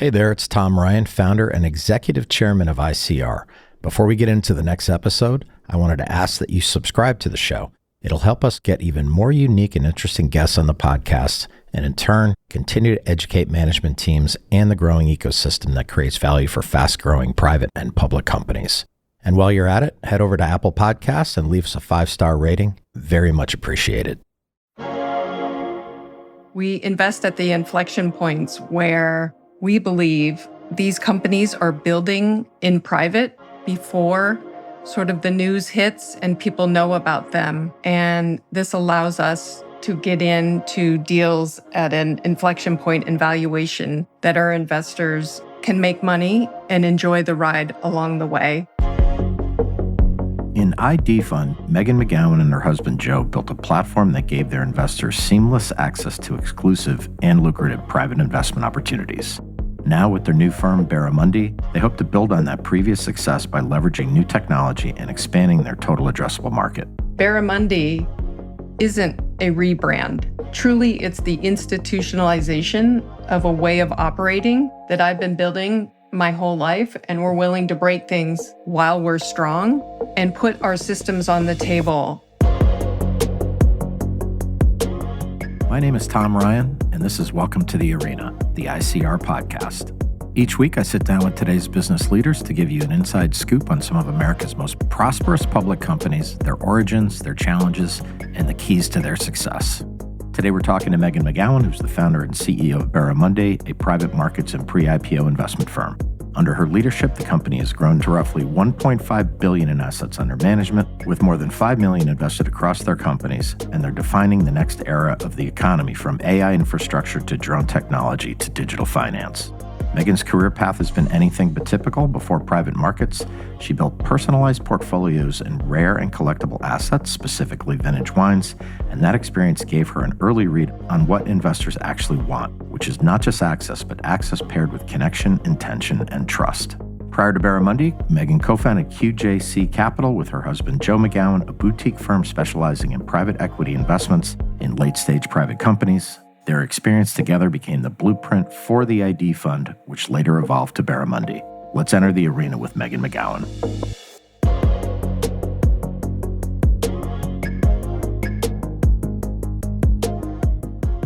Hey there, it's Tom Ryan, founder and executive chairman of ICR. Before we get into the next episode, I wanted to ask that you subscribe to the show. It'll help us get even more unique and interesting guests on the podcast, and in turn, continue to educate management teams and the growing ecosystem that creates value for fast-growing private and public companies. And while you're at it, head over to Apple Podcasts and leave us a 5-star rating. Very much appreciated. We invest at the inflection points where we believe these companies are building in private before sort of the news hits and people know about them. And this allows us to get into deals at an inflection point in valuation that our investors can make money and enjoy the ride along the way. In ID Fund, Meghan McGowan and her husband Joe built a platform that gave their investors seamless access to exclusive and lucrative private investment opportunities. Now, with their new firm, Barramundi, they hope to build on that previous success by leveraging new technology and expanding their total addressable market. Barramundi isn't a rebrand. Truly, it's the institutionalization of a way of operating that I've been building my whole life, and we're willing to break things while we're strong and put our systems on the table. My name is Tom Ryan, and this is Welcome to the Arena, the ICR podcast. Each week, I sit down with today's business leaders to give you an inside scoop on some of America's most prosperous public companies, their origins, their challenges, and the keys to their success. Today, we're talking to Meghan McGowan, who's the founder and CEO of Barramundi, a private markets and pre-IPO investment firm. Under her leadership, the company has grown to roughly $1.5 billion in assets under management, with more than $5 million invested across their companies, and they're defining the next era of the economy, from AI infrastructure to drone technology to digital finance. Meghan's career path has been anything but typical. Before private markets, she built personalized portfolios in rare and collectible assets, specifically vintage wines, and that experience gave her an early read on what investors actually want, which is not just access, but access paired with connection, intention, and trust. Prior to Barramundi, Meghan co-founded QJC Capital with her husband Joe McGowan, a boutique firm specializing in private equity investments in late-stage private companies. Their experience together became the blueprint for the ID Fund, which later evolved to Barramundi. Let's enter the arena with Meghan McGowan.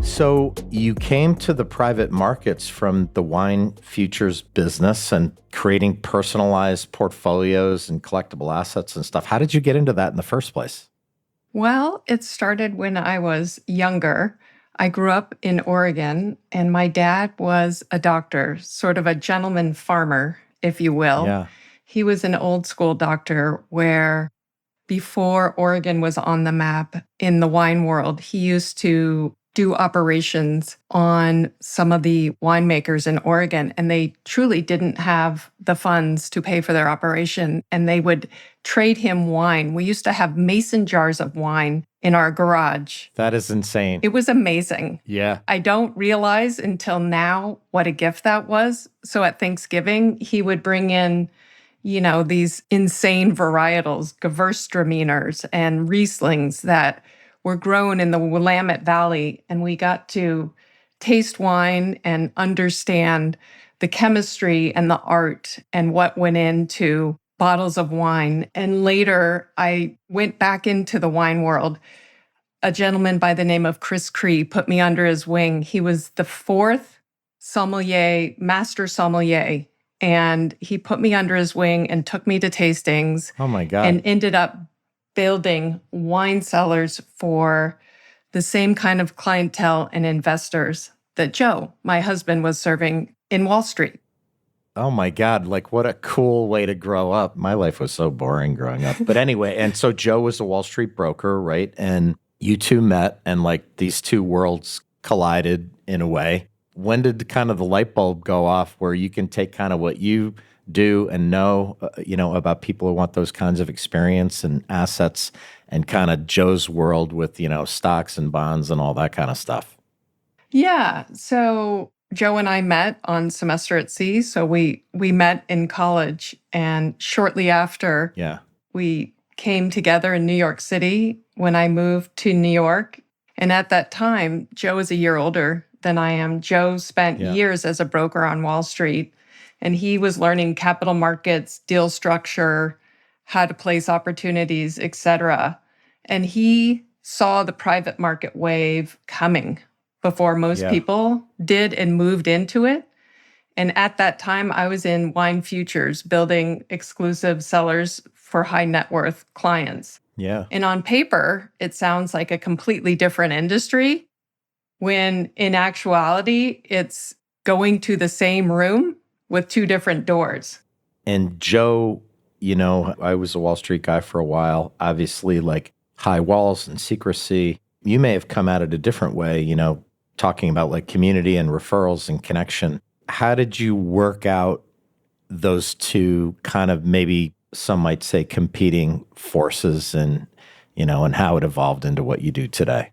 So you came to the private markets from the wine futures business and creating personalized portfolios and collectible assets and stuff. How did you get into that in the first place? Well, it started when I was younger. I grew up in Oregon, and my dad was a doctor, sort of a gentleman farmer, if you will. Yeah. He was an old school doctor where before Oregon was on the map in the wine world, he used to do operations on some of the winemakers in Oregon, and they truly didn't have the funds to pay for their operation, and they would trade him wine. We used to have mason jars of wine in our garage. That is insane. It was amazing. Yeah. I don't realize until now what a gift that was. So at Thanksgiving, he would bring in, these insane varietals, Gewürztraminers and Rieslings that were grown in the Willamette Valley. And we got to taste wine and understand the chemistry and the art and what went into bottles of wine. And later, I went back into the wine world. A gentleman by the name of Chris Cree put me under his wing. He was the fourth master sommelier. And he put me under his wing and took me to tastings. Oh my God. And ended up building wine cellars for the same kind of clientele and investors that Joe, my husband, was serving in Wall Street. Oh my God, what a cool way to grow up. My life was so boring growing up. But anyway, and so Joe was a Wall Street broker, right? And you two met and these two worlds collided in a way. When did kind of the light bulb go off where you can take kind of what you do and know, about people who want those kinds of experience and assets and kind of Joe's world with, stocks and bonds and all that kind of stuff? Yeah. So Joe and I met on semester at sea. So we met in college, and shortly after, we came together in New York City when I moved to New York. And at that time, Joe is a year older than I am. Joe spent years as a broker on Wall Street, and he was learning capital markets, deal structure, how to place opportunities, et cetera. And he saw the private market wave coming before most people did and moved into it. And at that time, I was in wine futures, building exclusive cellars for high net worth clients. Yeah. And on paper, it sounds like a completely different industry, when in actuality, it's going to the same room with two different doors. And Joe, I was a Wall Street guy for a while, obviously like high walls and secrecy. You may have come at it a different way, talking about like community and referrals and connection. How did you work out those two kind of, maybe some might say, competing forces, and how it evolved into what you do today?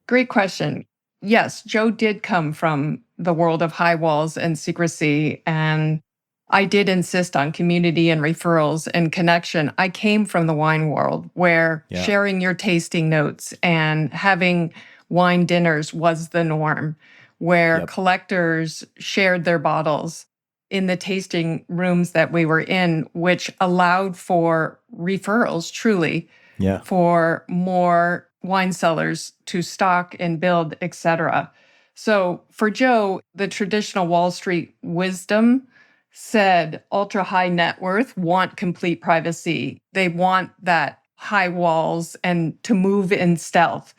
Great question. Yes, Joe did come from the world of high walls and secrecy, and I did insist on community and referrals and connection. I came from the wine world, where sharing your tasting notes and having wine dinners was the norm, where collectors shared their bottles in the tasting rooms that we were in, which allowed for referrals, truly, for more wine cellars to stock and build, et cetera. So for Joe, the traditional Wall Street wisdom said ultra high net worth want complete privacy. They want that high walls and to move in stealth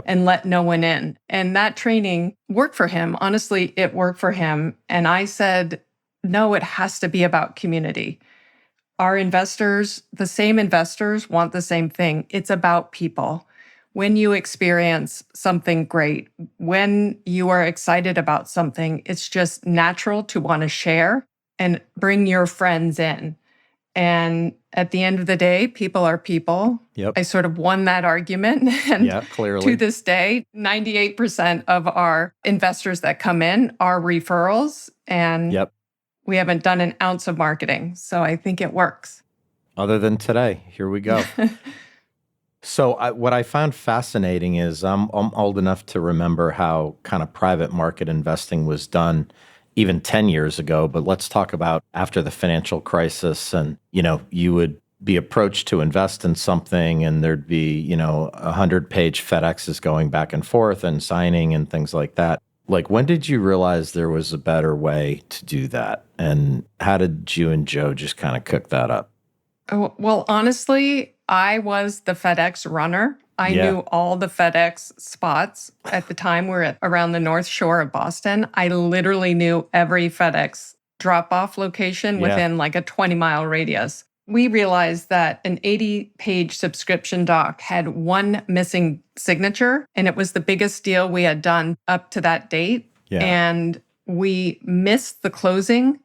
and let no one in. And that training worked for him. Honestly, it worked for him. And I said, no, it has to be about community. Our investors, the same investors, want the same thing. It's about people. When you experience something great, when you are excited about something, it's just natural to want to share and bring your friends in. And at the end of the day, people are people. I sort of won that argument. And clearly. To this day, 98% of our investors that come in are referrals. And we haven't done an ounce of marketing. So I think it works. Other than today, here we go. So what I found fascinating is I'm old enough to remember how kind of private market investing was done even 10 years ago. But let's talk about after the financial crisis, and, you would be approached to invest in something, and there'd be, 100-page FedExes going back and forth and signing and things like that. Like, when did you realize there was a better way to do that? And how did you and Joe just kind of cook that up? Oh, well, honestly, I was the FedEx runner. I knew all the FedEx spots. At the time, we're at around the North Shore of Boston. I literally knew every FedEx drop-off location within like a 20-mile radius. We realized that an 80-page subscription doc had one missing signature, and it was the biggest deal we had done up to that date. And we missed the closing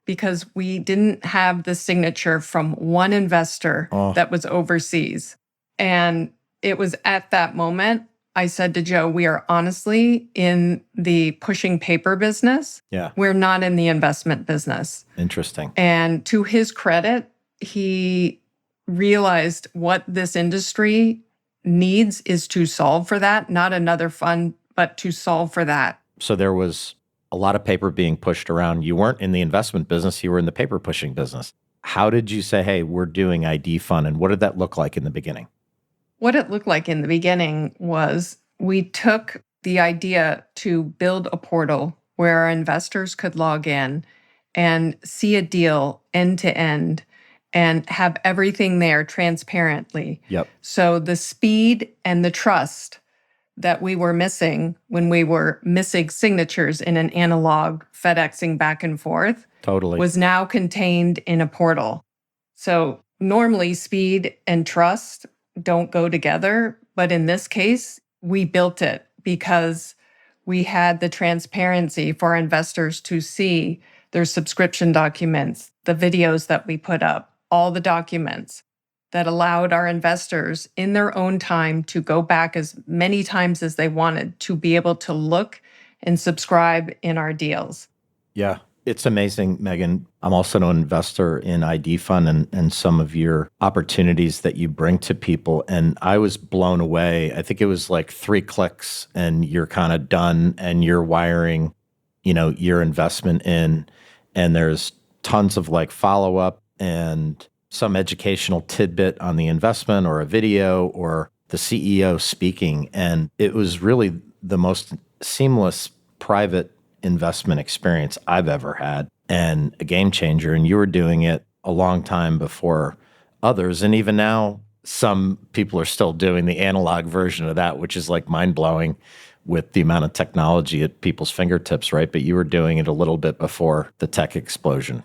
because we didn't have the signature from one investor that was overseas. And it was at that moment I said to Joe, we are honestly in the pushing paper business. We're not in the investment business. Interesting. And to his credit, he realized what this industry needs is to solve for that, not another fund, but to solve for that. So there was a lot of paper being pushed around. You weren't in the investment business, you were in the paper pushing business. How did you say, hey, we're doing ID Fund? And what did that look like in the beginning? What it looked like in the beginning was we took the idea to build a portal where our investors could log in and see a deal end to end and have everything there transparently. So the speed and the trust that we were missing when we were missing signatures in an analog FedExing back and forth was now contained in a portal. So normally speed and trust don't go together, but in this case, we built it because we had the transparency for investors to see their subscription documents, the videos that we put up, all the documents that allowed our investors in their own time to go back as many times as they wanted to be able to look and subscribe in our deals. Yeah. It's amazing, Megan. I'm also an investor in ID Fund and some of your opportunities that you bring to people. And I was blown away. I think it was like 3 clicks and you're kind of done and you're wiring, your investment in. And there's tons of like follow up and some educational tidbit on the investment or a video or the CEO speaking. And it was really the most seamless private investment experience I've ever had and a game changer. And you were doing it a long time before others. And even now, some people are still doing the analog version of that, which is like mind blowing with the amount of technology at people's fingertips, right? But you were doing it a little bit before the tech explosion.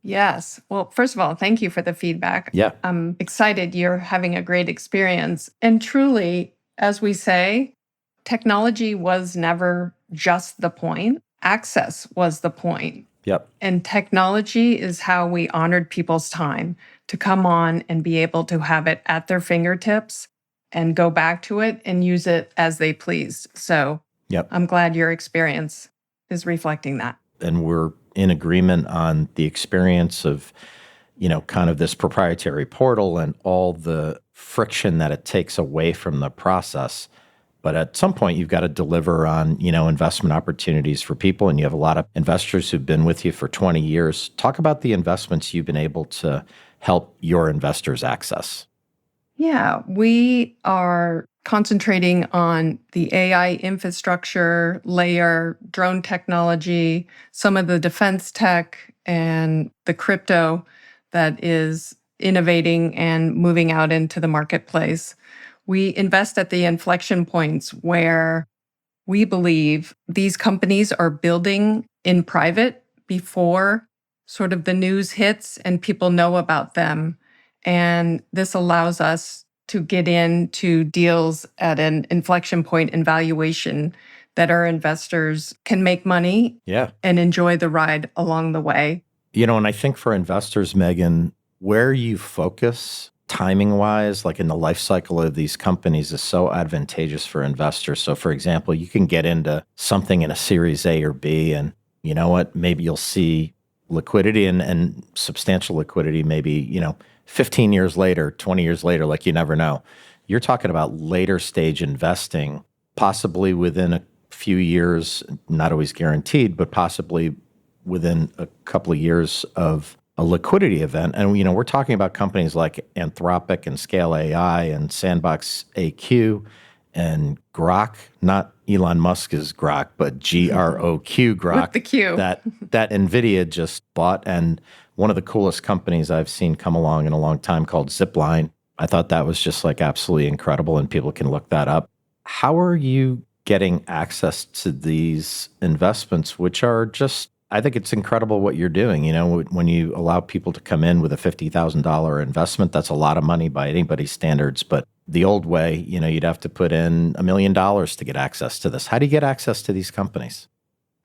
Yes. Well, first of all, thank you for the feedback. Yeah. I'm excited you're having a great experience. And truly, as we say, technology was never just the point. Access was the point. Yep. And technology is how we honored people's time to come on and be able to have it at their fingertips and go back to it and use it as they pleased. So Yep. I'm glad your experience is reflecting that. And we're in agreement on the experience of, kind of this proprietary portal and all the friction that it takes away from the process. But at some point, you've got to deliver on, investment opportunities for people. And you have a lot of investors who've been with you for 20 years. Talk about the investments you've been able to help your investors access. Yeah, we are concentrating on the AI infrastructure layer, drone technology, some of the defense tech, and the crypto that is innovating and moving out into the marketplace. We invest at the inflection points where we believe these companies are building in private before sort of the news hits and people know about them. And this allows us to get into deals at an inflection point in valuation that our investors can make money and enjoy the ride along the way. And I think for investors, Megan, where you focus timing-wise, like in the life cycle of these companies, is so advantageous for investors. So, for example, you can get into something in a Series A or B, and you know what? Maybe you'll see liquidity and substantial liquidity maybe, 15 years later, 20 years later, like you never know. You're talking about later stage investing, possibly within a few years, not always guaranteed, but possibly within a couple of years of a liquidity event. And, we're talking about companies like Anthropic and Scale AI and Sandbox AQ and Grok, not Elon Musk's Grok, but GROQ Grok. With the Q. That NVIDIA just bought. And one of the coolest companies I've seen come along in a long time called Zipline. I thought that was just like absolutely incredible, and people can look that up. How are you getting access to these investments, which are just, I think it's incredible what you're doing. When you allow people to come in with a $50,000 investment, that's a lot of money by anybody's standards. But the old way, you'd have to put in $1 million to get access to this. How do you get access to these companies?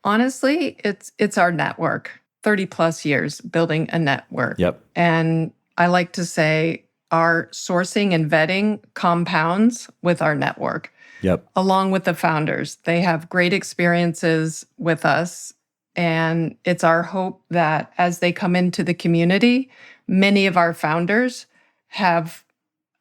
Honestly, it's our network. 30 plus years building a network. Yep. And I like to say our sourcing and vetting compounds with our network. Yep. Along with the founders. They have great experiences with us. And it's our hope that as they come into the community, many of our founders have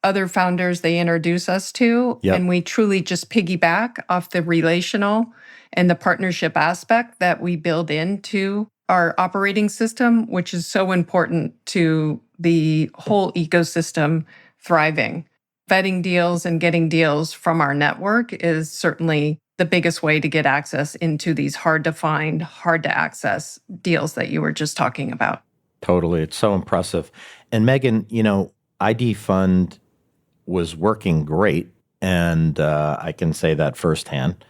other founders they introduce us to. Yep. And we truly just piggyback off the relational and the partnership aspect that we build into our operating system, which is so important to the whole ecosystem thriving. Vetting deals and getting deals from our network is certainly the biggest way to get access into these hard to find, hard to access deals that you were just talking about. Totally. It's so impressive. And Megan, ID Fund was working great, and I can say that firsthand.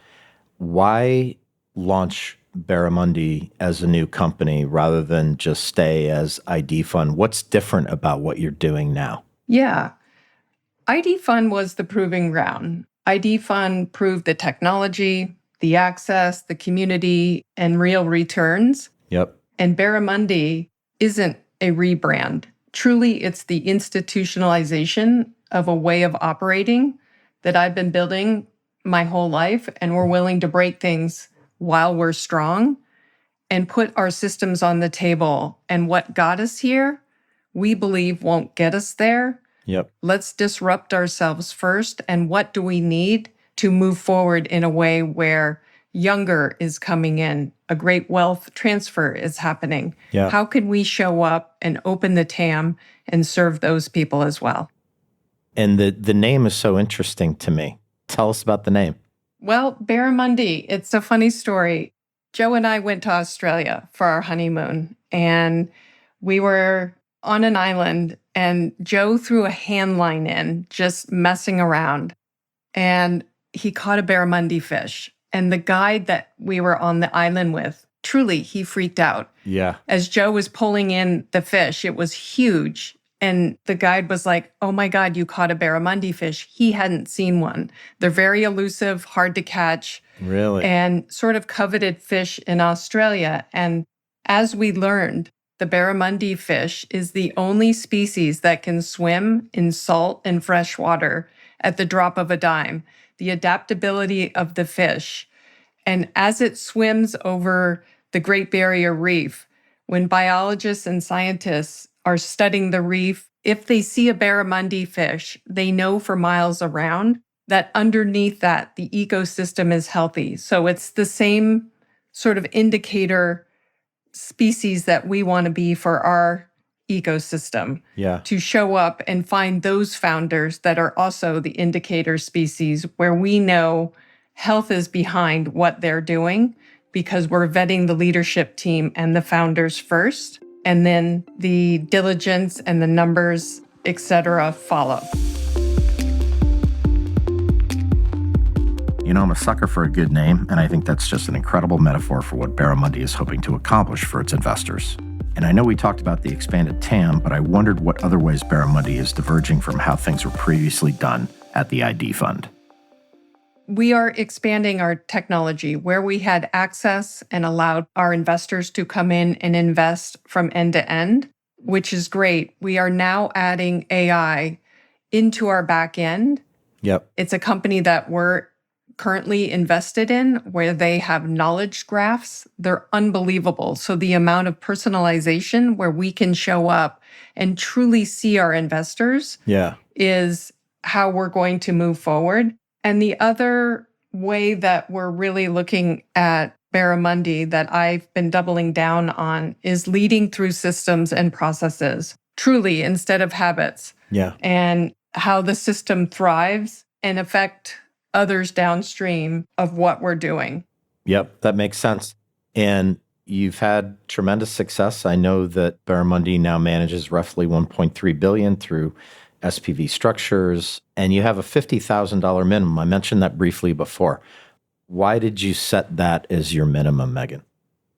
Why launch Barramundi as a new company rather than just stay as ID Fund? What's different about what you're doing now? Yeah. ID Fund was the proving ground. ID Fund proved the technology, the access, the community, and real returns. Yep. And Barramundi isn't a rebrand. Truly, it's the institutionalization of a way of operating that I've been building my whole life, and we're willing to break things while we're strong and put our systems on the table. And what got us here, we believe won't get us there. Yep. Let's disrupt ourselves first. And what do we need to move forward in a way where younger is coming in, a great wealth transfer is happening? Yeah. How can we show up and open the TAM and serve those people as well? And the name is so interesting to me. Tell us about the name. Well, Barramundi, it's a funny story. Joe and I went to Australia for our honeymoon, and we were on an island, and Joe threw a hand line in, just messing around, and he caught a barramundi fish. And the guide that we were on the island with, truly, he freaked out. Yeah. As Joe was pulling in the fish, it was huge. And the guide was like, oh my God, you caught a barramundi fish. He hadn't seen one. They're very elusive, hard to catch. Really? And sort of coveted fish in Australia. And as we learned, the barramundi fish is the only species that can swim in salt and fresh water at the drop of a dime. The adaptability of the fish. And as it swims over the Great Barrier Reef, when biologists and scientists are studying the reef, if they see a barramundi fish, they know for miles around that underneath that, the ecosystem is healthy. So it's the same sort of indicator species that we want to be for our ecosystem. Yeah. To show up and find those founders that are also the indicator species where we know health is behind what they're doing because we're vetting the leadership team and the founders first, and then the diligence and the numbers, et cetera, follow. You know, I'm a sucker for a good name, and I think that's just an incredible metaphor for what Barramundi is hoping to accomplish for its investors. And I know we talked about the expanded TAM, but I wondered what other ways Barramundi is diverging from how things were previously done at the ID fund. We are expanding our technology where we had access and allowed our investors to come in and invest from end to end, which is great. We are now adding AI into our back end. Yep. It's a company that we're currently invested in where they have knowledge graphs. They're unbelievable. So the amount of personalization where we can show up and truly see our investors is how we're going to move forward. And the other way that we're really looking at Barramundi that I've been doubling down on is leading through systems and processes, truly, instead of habits. Yeah. And how the system thrives and affect others downstream of what we're doing. Yep, that makes sense. And you've had tremendous success. I know that Barramundi now manages roughly $1.3 billion through SPV structures, and you have a $50,000 minimum. I mentioned that briefly before. Why did you set that as your minimum, Meghan?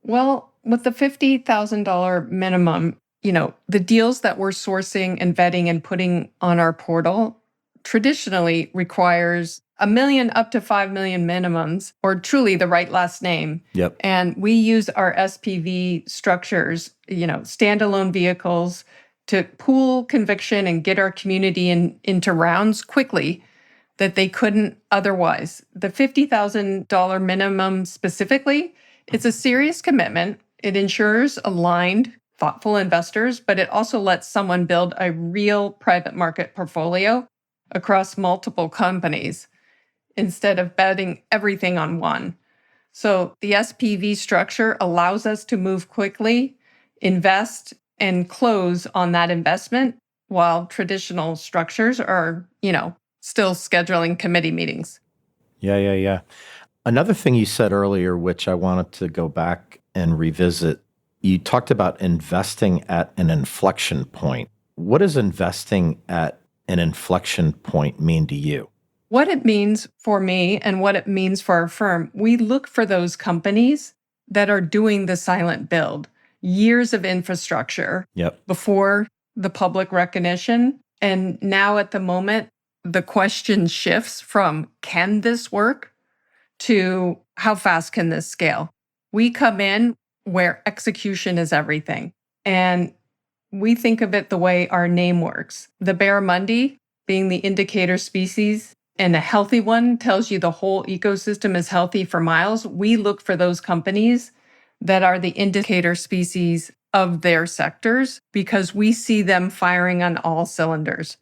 Well, with the $50,000 minimum, the deals that we're sourcing and vetting and putting on our portal traditionally requires $1 million up to $5 million minimums, or truly the right last name. Yep. And we use our SPV structures, standalone vehicles to pool conviction and get our community into rounds quickly that they couldn't otherwise. The $50,000 minimum specifically, it's a serious commitment. It ensures aligned, thoughtful investors, but it also lets someone build a real private market portfolio across multiple companies instead of betting everything on one. So the SPV structure allows us to move quickly, invest, and close on that investment, while traditional structures are, still scheduling committee meetings. Yeah. Another thing you said earlier, which I wanted to go back and revisit, you talked about investing at an inflection point. What does investing at an inflection point mean to you? What it means for me and what it means for our firm, we look for those companies that are doing the silent build, years of infrastructure before the public recognition. And now at the moment, the question shifts from, can this work, to how fast can this scale? We come in where execution is everything. And we think of it the way our name works. The barramundi being the indicator species, and a healthy one tells you the whole ecosystem is healthy for miles. We look for those companies that are the indicator species of their sectors because we see them firing on all cylinders.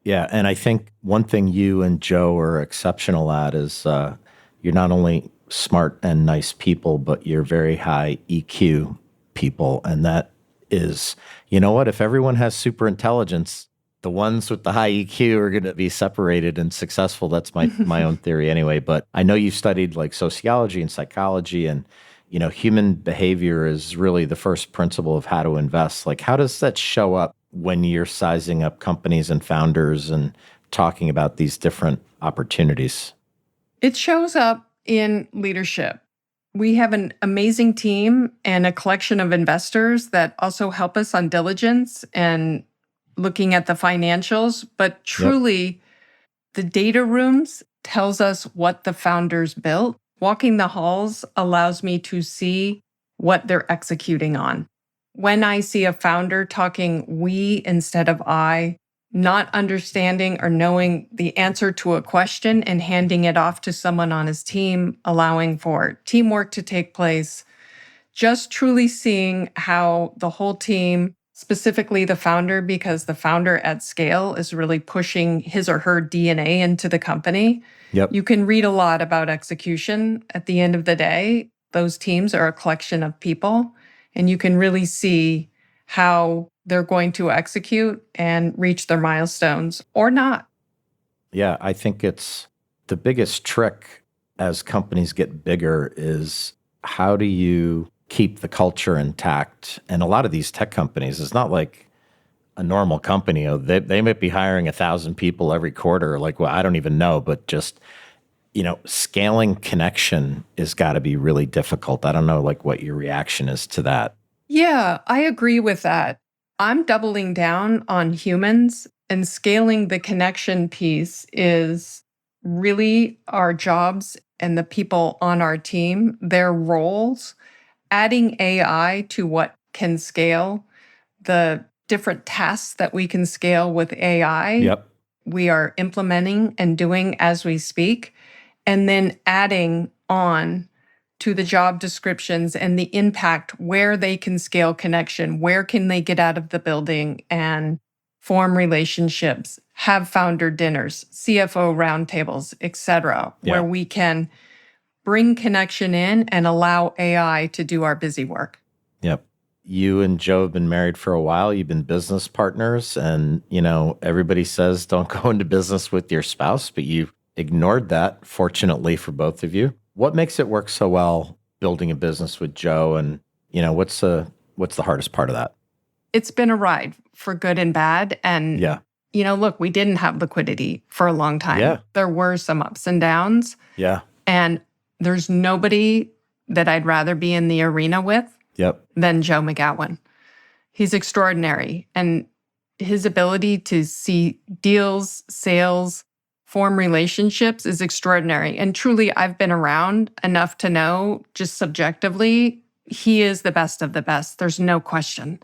Yeah. And I think one thing you and Joe are exceptional at is you're not only smart and nice people, but you're very high EQ people. And that is, you know what, if everyone has super intelligence, the ones with the high EQ are going to be separated and successful. That's my own theory anyway. But I know you've studied like sociology and psychology, and human behavior is really the first principle of how to invest. Like, how does that show up when you're sizing up companies and founders and talking about these different opportunities? It shows up in leadership. We have an amazing team and a collection of investors that also help us on diligence and looking at the financials. But truly, the data rooms tells us what the founders built. Walking the halls allows me to see what they're executing on. When I see a founder talking we instead of I, not understanding or knowing the answer to a question and handing it off to someone on his team, allowing for teamwork to take place, just truly seeing how the whole team, specifically the founder, because the founder at scale is really pushing his or her DNA into the company. Yep. You can read a lot about execution. At the end of the day, those teams are a collection of people, and you can really see how they're going to execute and reach their milestones or not. Yeah, I think it's the biggest trick as companies get bigger is how do you keep the culture intact? And a lot of these tech companies, it's not like a normal company. They might be hiring 1,000 people every quarter. Like, well, I don't even know, but just, scaling connection has got to be really difficult. I don't know, like, what your reaction is to that. Yeah, I agree with that. I'm doubling down on humans, and scaling the connection piece is really our jobs and the people on our team, their roles, adding AI to what can scale, the different tasks that we can scale with AI. Yep. We are implementing and doing as we speak, and then adding on to the job descriptions and the impact where they can scale connection, where can they get out of the building and form relationships, have founder dinners, CFO roundtables, et cetera, where we can bring connection in and allow AI to do our busy work. Yep. You and Joe have been married for a while. You've been business partners, and, everybody says don't go into business with your spouse, but you ignored that, fortunately for both of you. What makes it work so well building a business with Joe? And, what's the hardest part of that? It's been a ride for good and bad. And, look, we didn't have liquidity for a long time. Yeah. There were some ups and downs. Yeah. And there's nobody that I'd rather be in the arena with than Joe McGowan. He's extraordinary. And his ability to see deals, sales, form relationships is extraordinary. And truly, I've been around enough to know, just subjectively, he is the best of the best. There's no question.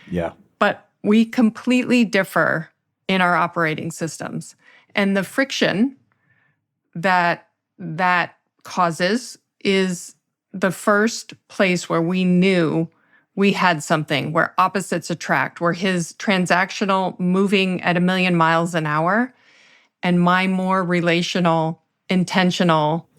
Yeah. But we completely differ in our operating systems. And the friction that causes is the first place where we knew we had something, where opposites attract, where his transactional moving at 1,000,000 miles an hour and my more relational, intentional,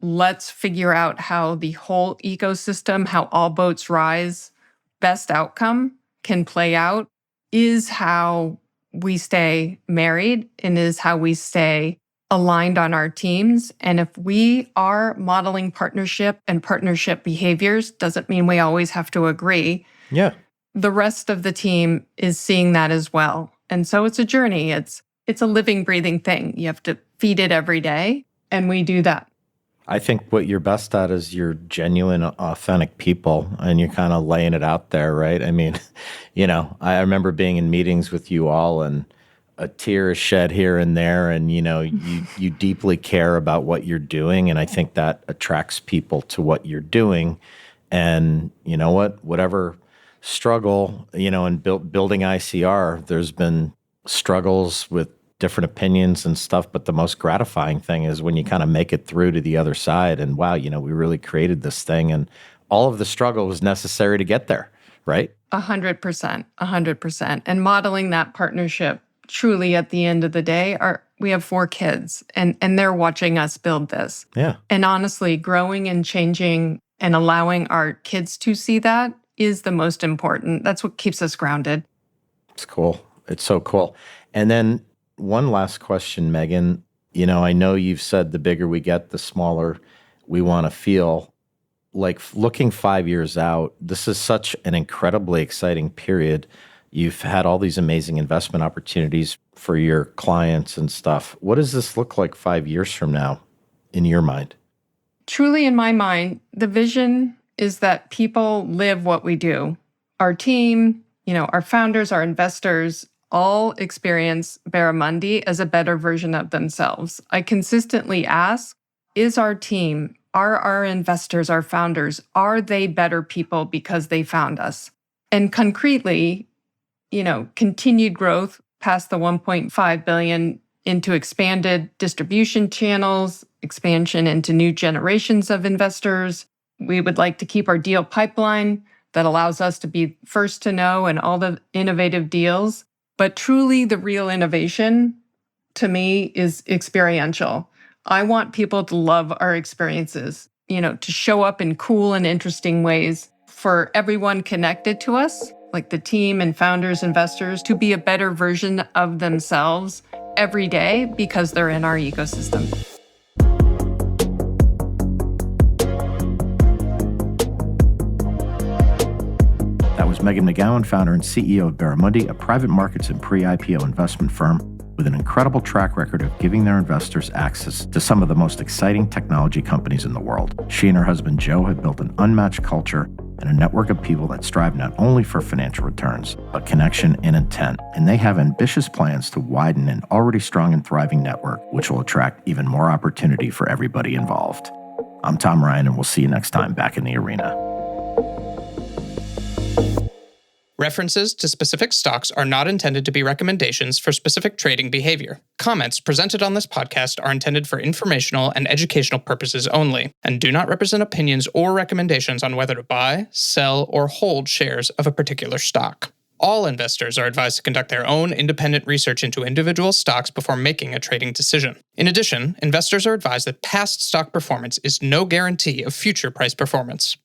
let's figure out how the whole ecosystem, how all boats rise, best outcome can play out, is how we stay married and is how we stay aligned on our teams. And if we are modeling partnership and partnership behaviors, doesn't mean we always have to agree. Yeah. The rest of the team is seeing that as well. And so it's a journey. It's a living, breathing thing. You have to feed it every day, and we do that. I think what you're best at is you're genuine, authentic people, and you're kind of laying it out there, right? I mean, I remember being in meetings with you all, and a tear is shed here and there, and you deeply care about what you're doing, and I think that attracts people to what you're doing. And you know what? Whatever struggle, in building ICR, there's been struggles with different opinions and stuff, but the most gratifying thing is when you kind of make it through to the other side and wow, we really created this thing and all of the struggle was necessary to get there, right? 100%, 100%. And modeling that partnership truly at the end of the day, we have 4 kids and they're watching us build this. Yeah. And honestly, growing and changing and allowing our kids to see that is the most important. That's what keeps us grounded. It's cool. It's so cool. And then one last question, Meghan. I know you've said the bigger we get, the smaller we want to feel. Like looking 5 years out, this is such an incredibly exciting period. You've had all these amazing investment opportunities for your clients and stuff. What does this look like 5 years from now in your mind? Truly, in my mind, the vision is that people live what we do. Our team, our founders, our investors, all experience Barramundi as a better version of themselves. I consistently ask, is our team, are our investors, our founders, are they better people because they found us? And concretely, continued growth past the 1.5 billion into expanded distribution channels, expansion into new generations of investors. We would like to keep our deal pipeline that allows us to be first to know in all the innovative deals. But truly, the real innovation to me is experiential. I want people to love our experiences, to show up in cool and interesting ways for everyone connected to us, like the team and founders, investors, to be a better version of themselves every day because they're in our ecosystem. That was Meghan McGowan, founder and CEO of Barramundi, a private markets and pre-IPO investment firm with an incredible track record of giving their investors access to some of the most exciting technology companies in the world. She and her husband, Joe, have built an unmatched culture and a network of people that strive not only for financial returns, but connection and intent. And they have ambitious plans to widen an already strong and thriving network, which will attract even more opportunity for everybody involved. I'm Tom Ryan, and we'll see you next time back in the arena. References to specific stocks are not intended to be recommendations for specific trading behavior. Comments presented on this podcast are intended for informational and educational purposes only, and do not represent opinions or recommendations on whether to buy, sell, or hold shares of a particular stock. All investors are advised to conduct their own independent research into individual stocks before making a trading decision. In addition, investors are advised that past stock performance is no guarantee of future price performance.